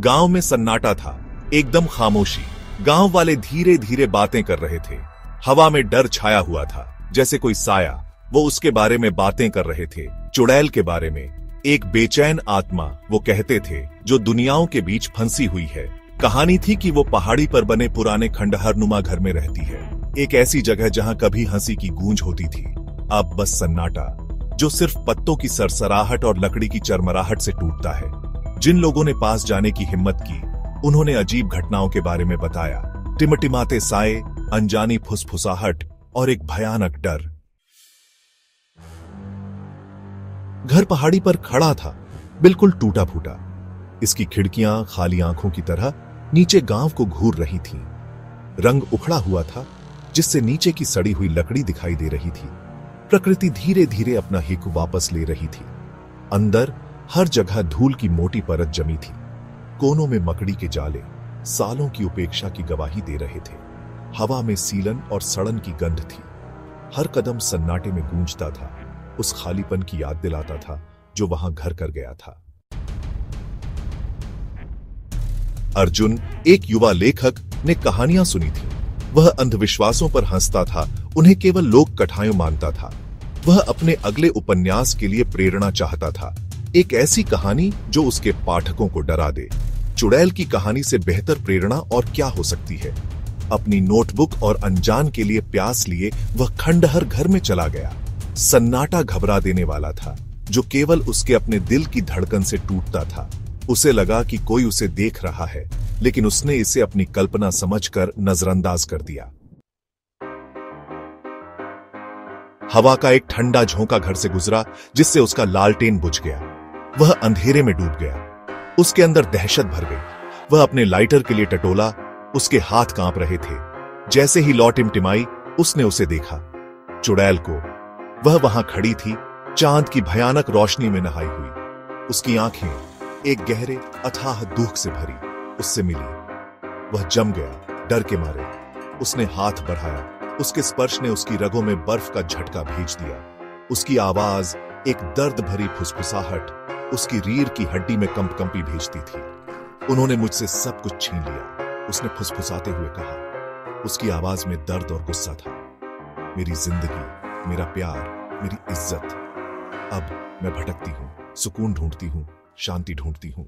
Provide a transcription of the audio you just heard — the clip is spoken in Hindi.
गांव में सन्नाटा था, एकदम खामोशी। गांव वाले धीरे धीरे बातें कर रहे थे। हवा में डर छाया हुआ था, जैसे कोई साया। वो उसके बारे में बातें कर रहे थे, चुड़ैल के बारे में, एक बेचैन आत्मा, वो कहते थे, जो दुनियाओं के बीच फंसी हुई है। कहानी थी कि वो पहाड़ी पर बने पुराने खंडहरनुमा घर में रहती है, एक ऐसी जगह जहां कभी हंसी की गूंज होती थी, अब बस सन्नाटा, जो सिर्फ पत्तों की सरसराहट और लकड़ी की चरमराहट से टूटता है। जिन लोगों ने पास जाने की हिम्मत की, उन्होंने अजीब घटनाओं के बारे में बताया, टिमटिमाते साए, अनजानी फुसफुसाहट और एक भयानक डर। घर पहाड़ी पर खड़ा था, बिल्कुल टूटा फूटा। इसकी खिड़कियां खाली आंखों की तरह नीचे गांव को घूर रही थीं। रंग उखड़ा हुआ था, जिससे नीचे की सड़ी हुई लकड़ी दिखाई दे रही थी। प्रकृति धीरे धीरे अपना हिक वापस ले रही थी। अंदर हर जगह धूल की मोटी परत जमी थी। कोनों में मकड़ी के जाले सालों की उपेक्षा की गवाही दे रहे थे। हवा में सीलन और सड़न की गंध थी। हर कदम सन्नाटे में गूंजता था, उस खालीपन की याद दिलाता था जो वहां घर कर गया था। अर्जुन, एक युवा लेखक, ने कहानियां सुनी थी। वह अंधविश्वासों पर हंसता था, उन्हें केवल लोक कथाएं मानता था। वह अपने अगले उपन्यास के लिए प्रेरणा चाहता था, एक ऐसी कहानी जो उसके पाठकों को डरा दे। चुड़ैल की कहानी से बेहतर प्रेरणा और क्या हो सकती है। अपनी नोटबुक और अनजान के लिए प्यास लिए वह खंडहर घर में चला गया। सन्नाटा घबरा देने वाला था, जो केवल उसके अपने दिल की धड़कन से टूटता था। उसे लगा कि कोई उसे देख रहा है, लेकिन उसने इसे अपनी कल्पना समझकर नजरअंदाज कर दिया। हवा का एक ठंडा झोंका घर से गुजरा, जिससे उसका लालटेन बुझ गया। वह अंधेरे में डूब गया। उसके अंदर दहशत भर गई। वह अपने लाइटर के लिए टटोला, उसके हाथ कांप रहे थे। जैसे ही लौ टिमटिमाई, उसने उसे देखा, चुड़ैल को। वह वहां खड़ी थी, चांद की भयानक रोशनी में नहाई हुई। उसकी आंखें एक गहरे अथाह दुख से भरी उससे मिली। वह जम गया डर के मारे। उसने हाथ बढ़ाया, उसके स्पर्श ने उसकी रगों में बर्फ का झटका भेज दिया। उसकी आवाज एक दर्द भरी फुसफुसाहट उसकी रीढ़ की हड्डी में कंपकंपी भेजती थी। उन्होंने मुझसे सब कुछ छीन लिया, उसने फुसफुसाते हुए कहा। उसकी आवाज में दर्द और गुस्सा था। मेरी जिंदगी, मेरा प्यार, मेरी इज्जत। अब मैं भटकती हूं, सुकून ढूंढती हूं, शांति ढूंढती हूं।